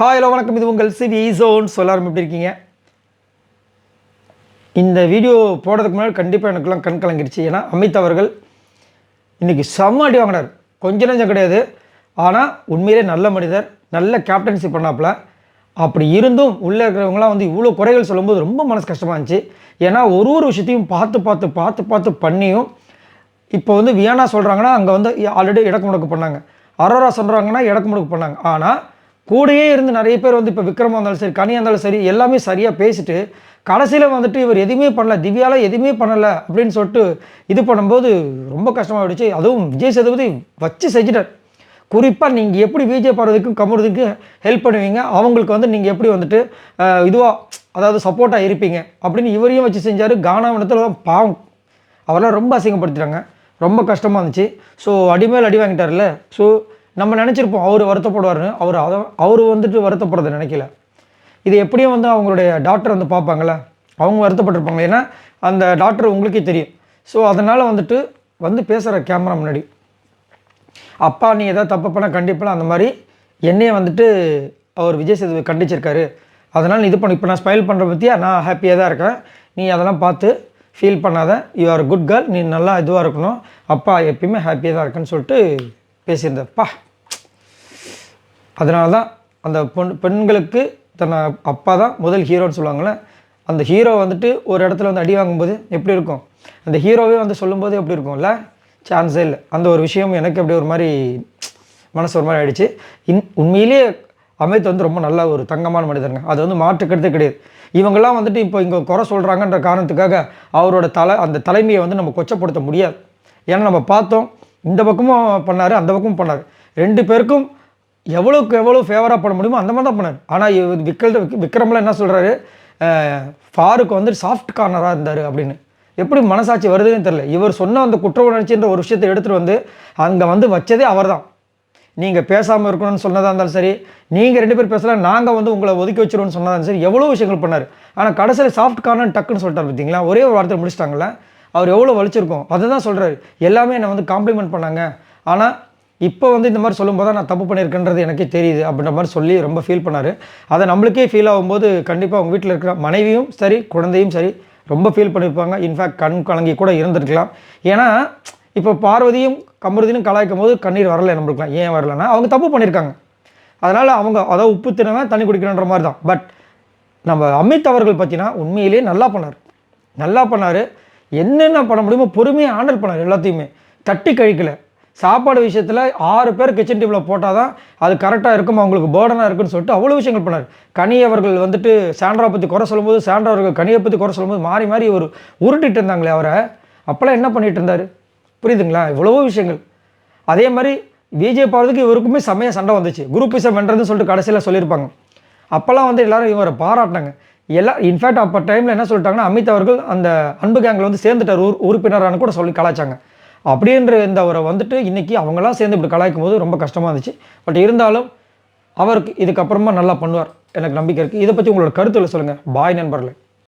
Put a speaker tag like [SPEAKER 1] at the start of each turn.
[SPEAKER 1] Hi hello வணக்கம். இது உங்கள் சிவி ஜோன். எல்லாரும் எப்படி இருக்கீங்க? இந்த வீடியோ போடுறதுக்கு முன்னாடி கண்டிப்பாக எனக்குலாம் கண் கலங்கிடுச்சு. ஏன்னா அமித் அவர்கள் இன்றைக்கி செம்ம அடி வாங்கினார். கொஞ்சம் நஞ்சம் கிடையாது. ஆனால் உண்மையிலே நல்ல மனிதர், நல்ல கேப்டன்சி பண்ணாப்புல. அப்படி இருந்தும் உள்ளே இருக்கிறவங்களாம் வந்து இவ்வளோ குறைகள் சொல்லும்போது ரொம்ப மனசு கஷ்டமாக இருந்துச்சு. ஏன்னா ஒரு விஷயத்தையும் பார்த்து பண்ணியும் இப்போ வந்து வியானா சொல்கிறாங்கன்னா அங்கே வந்து ஆல்ரெடி இடக்கு முடக்கு பண்ணாங்க. அரோரா சொல்கிறாங்கன்னா இடக்கு முடக்கு பண்ணாங்க. ஆனால் கூடயே இருந்து நிறைய பேர் வந்து இப்போ விக்ரமாக இருந்தாலும் சரி, கனியாக இருந்தாலும் சரி, எல்லாமே சரியாக பேசிட்டு கடைசியில் வந்துட்டு இவர் எதுவுமே பண்ணல, திவ்யால எதுவுமே பண்ணலை அப்படின்னு சொல்லிட்டு இது பண்ணும்போது ரொம்ப கஷ்டமாக போயிடுச்சு. அதுவும் விஜய் சேதுபதி வச்சு செஞ்சுட்டார். குறிப்பாக நீங்கள் எப்படி விஜய் பார்வதிக்கும் கமருதுக்கு ஹெல்ப் பண்ணுவீங்க, அவங்களுக்கு வந்து நீங்கள் எப்படி வந்துட்டு இதுவாக அதாவது சப்போர்ட்டாக இருப்பீங்க அப்படின்னு இவரையும் வச்சு செஞ்சார். கானாவனத்தில் பாவம் அவரெல்லாம் ரொம்ப அசிங்கப்படுத்திட்டாங்க. ரொம்ப கஷ்டமாக இருந்துச்சு. ஸோ அடிமேல் அடி வாங்கிட்டார்ல. ஸோ நம்ம நினச்சிருப்போம் அவர் வருத்தப்படுவார்னு. அவர் வந்துட்டு வருத்தப்படுறதை நினைக்கல. இது எப்படியும் வந்து அவங்களுடைய டாக்டர் வந்து பார்ப்பாங்களே, அவங்க வருத்தப்பட்டிருப்பாங்க. ஏன்னா அந்த டாக்டர் உங்களுக்கே தெரியும். ஸோ அதனால் வந்துட்டு வந்து பேசுகிற கேமரா முன்னாடி, அப்பா நீ எதாவது தப்பு பண்ணால் கண்டிப்பாக அந்த மாதிரி என்னையே வந்துட்டு அவர் விஜய் சேதுபதி கண்டிச்சிருக்காரு. அதனால் இது பண்ண இப்போ நான் ஸ்மைல் பண்ணுற பற்றியா நான் ஹாப்பியாக தான் இருக்கேன். நீ அதெல்லாம் பார்த்து ஃபீல் பண்ணாத. You are good girl. நீ நல்லா இதுவாக இருக்கணும். அப்பா எப்பயுமே ஹாப்பியாக தான் இருக்குன்னு சொல்லிட்டு பேசியிருந்தப்பா. அதனால தான் அந்த பெண்களுக்கு தன்னை அப்பா தான் முதல் ஹீரோன்னு சொல்லுவாங்களே, அந்த ஹீரோ வந்துட்டு ஒரு இடத்துல வந்து அடி வாங்கும்போது எப்படி இருக்கும், அந்த ஹீரோவே வந்து சொல்லும்போது எப்படி இருக்கும்ல, சான்ஸே இல்லை. அந்த ஒரு விஷயம் எனக்கு அப்படி ஒரு மாதிரி மனசு ஒரு மாதிரி ஆகிடுச்சு. உண்மையிலேயே அமித் வந்து ரொம்ப நல்ல ஒரு தங்கமான மனிதருங்க. அது வந்து மாற்றுக்கிறதே கிடையாது. இவங்கெல்லாம் வந்துட்டு இப்போ இங்கே குறை சொல்கிறாங்கன்ற காரணத்துக்காக அவரோட அந்த தலைமையை வந்து நம்ம கொச்சப்படுத்த முடியாது. ஏன்னா நம்ம பார்த்தோம், இந்த பக்கமும் பண்ணார், அந்த பக்கமும் பண்ணார். ரெண்டு பேருக்கும் எவ்வளோக்கு எவ்வளோ ஃபேவராக பண்ண முடியுமோ அந்த மாதிரி தான் பண்ணார். ஆனால் விக்ரம்லாம் என்ன சொல்கிறாரு, ஃபாருக்கு வந்து சாஃப்ட் கார்னராக இருந்தார் அப்படின்னு. எப்படி மனசாட்சி வருதுன்னு தெரியல. இவர் சொன்ன அந்த குற்ற உணர்ச்சின்ற ஒரு விஷயத்தை எடுத்துகிட்டு வந்து அங்கே வந்து வச்சதே அவர் தான். நீங்கள் பேசாமல் இருக்கணும்னு சொன்னதாக இருந்தாலும் சரி, நீங்கள் ரெண்டு பேர் பேசலாம், நாங்கள் வந்து உங்களை ஒதுக்கி வச்சிருவோன்னு சொன்னதாலும் சரி, எவ்வளோ விஷயங்கள் பண்ணார். ஆனால் கடைசியில் சாஃப்ட் கார்னர் டக்குன்னு சொல்லிட்டார் பார்த்தீங்களா, ஒரே ஒரு வார்த்தை முடிச்சிட்டாங்களே, அவர் எவ்வளோ வலிச்சிருக்கும். அதை தான் சொல்கிறாரு. எல்லாமே என்னை வந்து காம்ப்ளிமெண்ட் பண்ணாங்க. ஆனால் இப்போ வந்து இந்த மாதிரி சொல்லும்போது தான் நான் தப்பு பண்ணியிருக்கேன்றது எனக்கே தெரியுது அப்படின்ற மாதிரி சொல்லி ரொம்ப ஃபீல் பண்ணார். அதை நம்மளுக்கே ஃபீல் ஆகும்போது கண்டிப்பாக அவங்க வீட்டில் இருக்கிற மனைவியும் சரி, குழந்தையும் சரி ரொம்ப ஃபீல் பண்ணியிருப்பாங்க. இன்ஃபேக்ட் கண் கலங்கி கூட இருந்திருக்கலாம். ஏன்னா இப்போ பார்வதியும் கமருதினும் கலாய்க்கும் போது கண்ணீர் வரலை நம்மளுக்குலாம். ஏன் வரலைன்னா அவங்க தப்பு பண்ணியிருக்காங்க. அதனால் அவங்க அதாவது உப்பு தினவன் தண்ணி குடிக்கணுன்ற மாதிரி தான். பட் நம்ம அமித் அவர்கள் பார்த்தீங்கன்னா உண்மையிலேயே நல்லா பண்ணார். என்னென்ன பண்ண முடியுமோ பொறுமையாக ஹேண்டில் பண்ணார். எல்லாத்தையுமே தட்டி கழிக்கலை. சாப்பாடு விஷயத்தில் 6 பேர் கிச்சன் டீமில் போட்டால் தான் அது கரெக்டாக இருக்கும், அவங்களுக்கு பேர்டனாக இருக்குன்னு சொல்லிட்டு அவ்வளோ விஷயங்கள் பண்ணார். கனி அவர்கள் வந்துட்டு சாண்ட்ரா பற்றி குறை சொல்லும்போது, சாண்ட்ரா அவர்கள் கனியை பற்றி குறை சொல்லும்போது மாறி ஒரு உருட்டிட்டு இருந்தாங்களே அவரை. அப்போல்லாம் என்ன பண்ணிகிட்டு இருந்தார் புரியுதுங்களா? இவ்வளவோ விஷயங்கள். அதே மாதிரி விஜய் பார்வதிக்கு இவருக்குமே செம்மையாக சண்டை வந்துச்சு. குரூப்பிசம் வென்றதுன்னு சொல்லிட்டு கடைசியில் சொல்லியிருப்பாங்க. அப்போல்லாம் வந்து எல்லோரும் இவரை பாராட்டினாங்க. இன்ஃபேக்ட் அப்போ டைமில் என்ன சொல்லிட்டாங்கன்னா, அமித் அவர்கள் அந்த அன்பு கேங்கில் வந்து சேர்ந்துட்டார் உறுப்பினரானு கூட சொல்லி கலாய்ச்சாங்க. அப்படின்ற இந்த அவரை வந்துட்டு இன்றைக்கி அவங்களாம் சேர்ந்து இப்படி கலாய்க்கும் போது ரொம்ப கஷ்டமாக இருந்துச்சு. பட் இருந்தாலும் அவருக்கு இதுக்கப்புறமா நல்லா பண்ணுவார், எனக்கு நம்பிக்கை இருக்குது. இதை பற்றி உங்களோட கருத்துக்களை சொல்லுங்கள். பாய் நண்பர்களே.